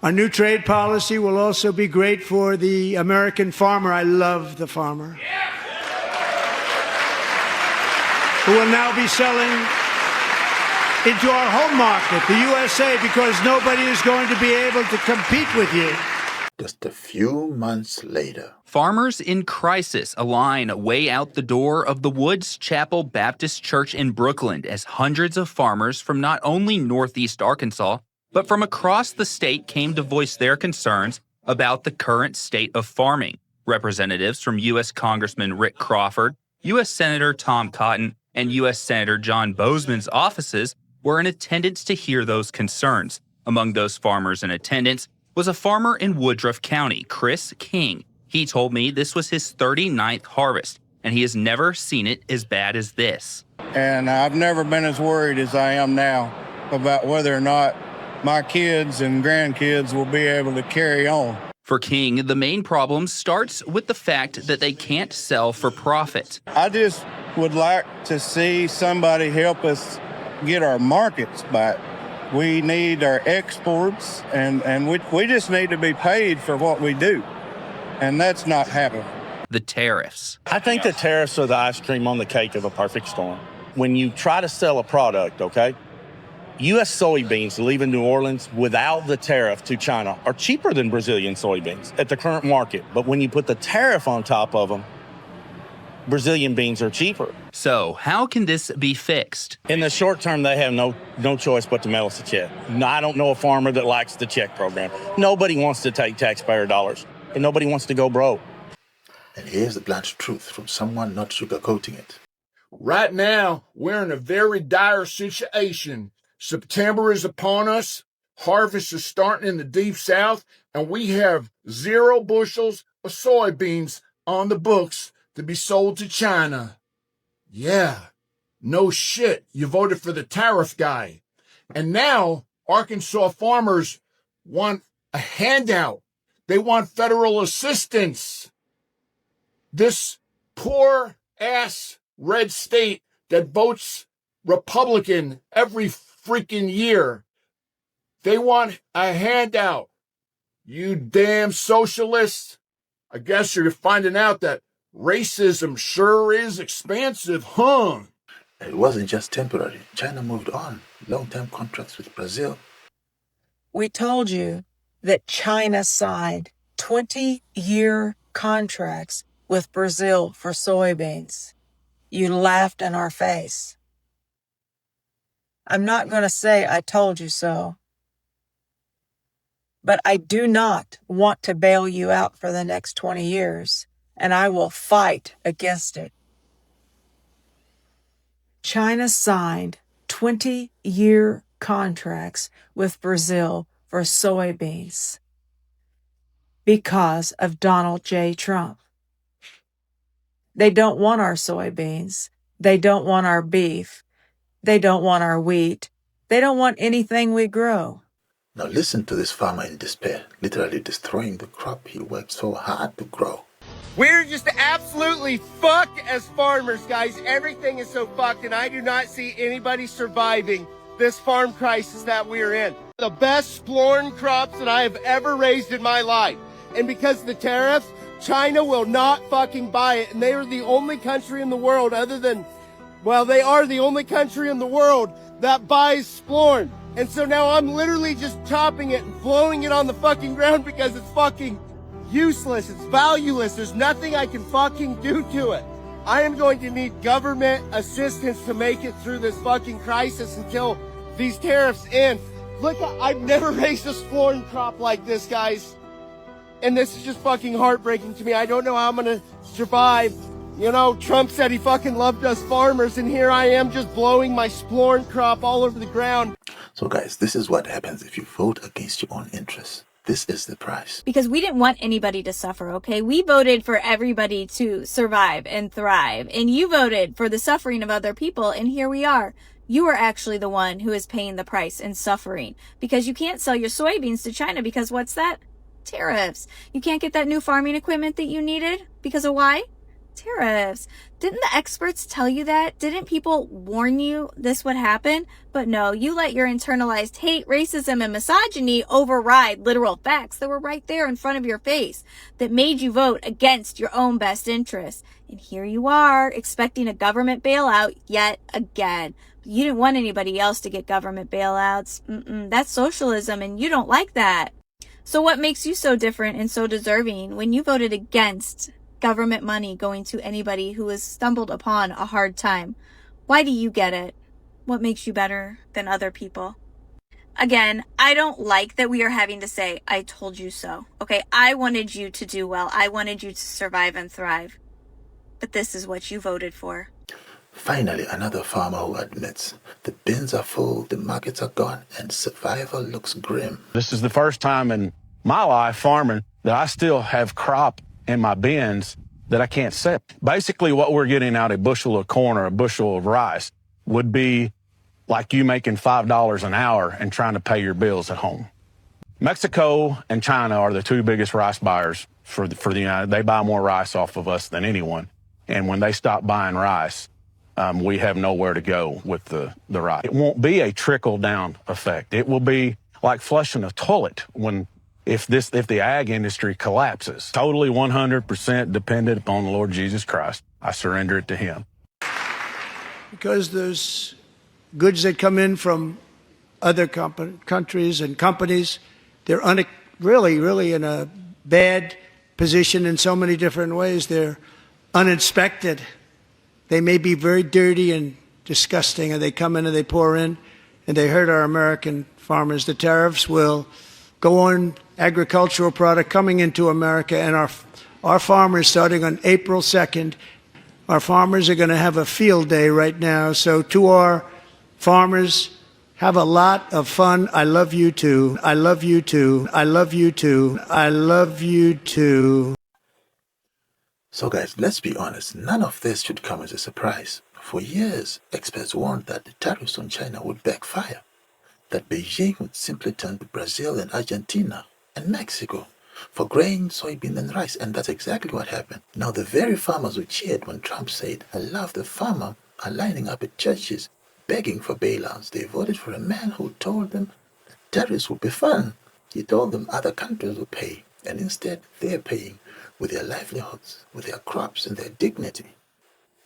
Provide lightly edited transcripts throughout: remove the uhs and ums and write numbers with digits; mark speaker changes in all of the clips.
Speaker 1: Our new trade policy will also be great for the American farmer. I love the farmer. Who will now be selling into our home market, the USA, because nobody is going to be able to compete with you.
Speaker 2: Just a few months later.
Speaker 3: Farmers in crisis align way out the door of the Woods Chapel Baptist Church in Brooklyn as hundreds of farmers from not only Northeast Arkansas, but from across the state came to voice their concerns about the current state of farming. Representatives from U.S. Congressman Rick Crawford, U.S. Senator Tom Cotton, and U.S. Senator John Boozman's offices were in attendance to hear those concerns. Among those farmers in attendance was a farmer in Woodruff County, Chris King. He told me this was his 39th harvest, and he has never seen it as bad as this.
Speaker 4: And I've never been as worried as I am now about whether or not my kids and grandkids will be able to carry on.
Speaker 3: For King, the main problem starts with the fact that they can't sell for profit.
Speaker 4: I just would like to see somebody help us get our markets back. We need our exports, and we just need to be paid for what we do, and that's not happening.
Speaker 3: The tariffs.
Speaker 5: I think the tariffs are the ice cream on the cake of a perfect storm. When you try to sell a product, okay, U.S. soybeans leaving New Orleans without the tariff to China are cheaper than Brazilian soybeans at the current market. But when you put the tariff on top of them, Brazilian beans are cheaper.
Speaker 3: So how can this be fixed?
Speaker 5: In the short term, they have no choice but to mail us a check. I don't know a farmer that likes the check program. Nobody wants to take taxpayer dollars, and nobody wants to go broke.
Speaker 2: And here's the blunt truth from someone not sugarcoating it.
Speaker 6: Right now, we're in a very dire situation. September is upon us. Harvest is starting in the deep south, and we have 0 bushels of soybeans on the books to be sold to China. Yeah, no shit. You voted for the tariff guy. And now Arkansas farmers want a handout. They want federal assistance. This poor ass red state that votes Republican every freaking year. They want a handout. You damn socialists. I guess you're finding out that racism sure is expansive, huh?
Speaker 2: It wasn't just temporary. China moved on. Long-term contracts with Brazil.
Speaker 7: We told you that China signed 20-year contracts with Brazil for soybeans. You laughed in our face. I'm not going to say I told you so, but I do not want to bail you out for the next 20 years, and I will fight against it. China signed 20-year contracts with Brazil for soybeans because of Donald J. Trump. They don't want our soybeans. They don't want our beef. They don't want our wheat. They don't want anything we grow.
Speaker 2: Now listen to this farmer in despair, literally destroying the crop he worked so hard to grow.
Speaker 8: We're just absolutely fucked as farmers, guys. Everything is so fucked, and I do not see anybody surviving this farm crisis that we're in. The best splorn crops that I have ever raised in my life. And because of the tariffs, China will not fucking buy it. And they are the only country in the world other than, well, they are the only country in the world that buys splorn. And so now I'm literally just chopping it and blowing it on the fucking ground because it's fucking useless. It's valueless. There's nothing I can fucking do to it. I am going to need government assistance to make it through this fucking crisis until these tariffs end. Look, I've never raised a splorn crop like this, guys. And this is just fucking heartbreaking to me. I don't know how I'm gonna survive. You know, Trump said he fucking loved us farmers, and here I am just blowing my splorn crop all over the ground.
Speaker 2: So guys, this is what happens if you vote against your own interests. This is the price.
Speaker 9: Because we didn't want anybody to suffer, okay? We voted for everybody to survive and thrive. And you voted for the suffering of other people, and here we are. You are actually the one who is paying the price and suffering. Because you can't sell your soybeans to China because what's that? Tariffs. You can't get that new farming equipment that you needed because of why? Tariffs. Didn't the experts tell you that? Didn't people warn you this would happen? But no, you let your internalized hate, racism, and misogyny override literal facts that were right there in front of your face that made you vote against your own best interests. And here you are, expecting a government bailout yet again. You didn't want anybody else to get government bailouts. That's socialism, and you don't like that. So what makes you so different and so deserving when you voted against government money going to anybody who has stumbled upon a hard time? Why do you get it? What makes you better than other people? Again, I don't like that we are having to say, I told you so. Okay, I wanted you to do well. I wanted you to survive and thrive. But this is what you voted for.
Speaker 2: Finally, another farmer who admits the bins are full, the markets are gone, and survival looks grim.
Speaker 5: This is the first time in my life farming that I still have crop in my bins that I can't sell. Basically, what we're getting out a bushel of corn or a bushel of rice would be like you making $5 an hour and trying to pay your bills at home. Mexico and China are the two biggest rice buyers for the United. They buy more rice off of us than anyone. And when they stop buying rice, we have nowhere to go with the rice. It won't be a trickle-down effect. It will be like flushing a toilet if the ag industry collapses. Totally 100% dependent upon the Lord Jesus Christ. I surrender it to him.
Speaker 1: Because there's goods that come in from other countries and companies, they're really in a bad position in so many different ways. They're uninspected. They may be very dirty and disgusting, and they come in and they pour in, and they hurt our American farmers. The tariffs will go on agricultural product coming into America, and our farmers, starting on April 2nd, our farmers are going to have a field day right now. So to our farmers, have a lot of fun. I love you too. I love you too. I love you too. I love you too.
Speaker 2: So guys, let's be honest, none of this should come as a surprise. For years, experts warned that the tariffs on China would backfire, that Beijing would simply turn to Brazil and Argentina and Mexico for grain, soybean, and rice, and that's exactly what happened. Now, the very farmers who cheered when Trump said, "I love the farmer," are lining up at churches begging for bailouts. They voted for a man who told them tariffs would be fun. He told them other countries would pay, and instead they're paying with their livelihoods, with their crops, and their dignity.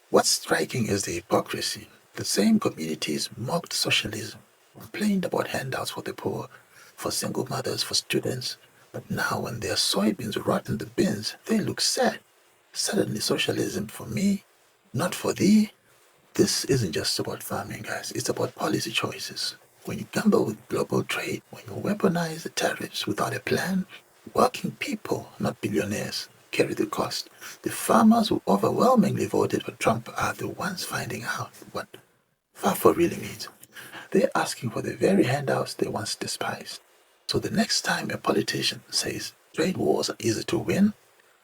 Speaker 2: What's striking is the hypocrisy. The same communities mocked socialism, complained about handouts for the poor, for single mothers, for students, but now when their soybeans rot in the bins, they look sad. Suddenly socialism for me, not for thee. This isn't just about farming, guys. It's about policy choices. When you gamble with global trade, when you weaponize the tariffs without a plan, working people, not billionaires, carry the cost. The farmers who overwhelmingly voted for Trump are the ones finding out what FAFO really means. They're asking for the very handouts they once despised. So the next time a politician says trade wars are easy to win,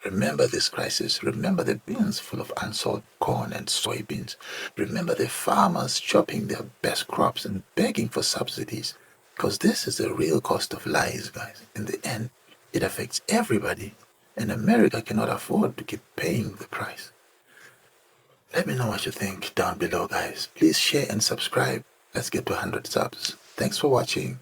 Speaker 2: remember this crisis. Remember the bins full of unsold corn and soybeans. Remember the farmers chopping their best crops and begging for subsidies. Because this is the real cost of lies, guys. In the end, it affects everybody. And America cannot afford to keep paying the price. Let me know what you think down below, guys. Please share and subscribe. Let's get to 100 subs. Thanks for watching.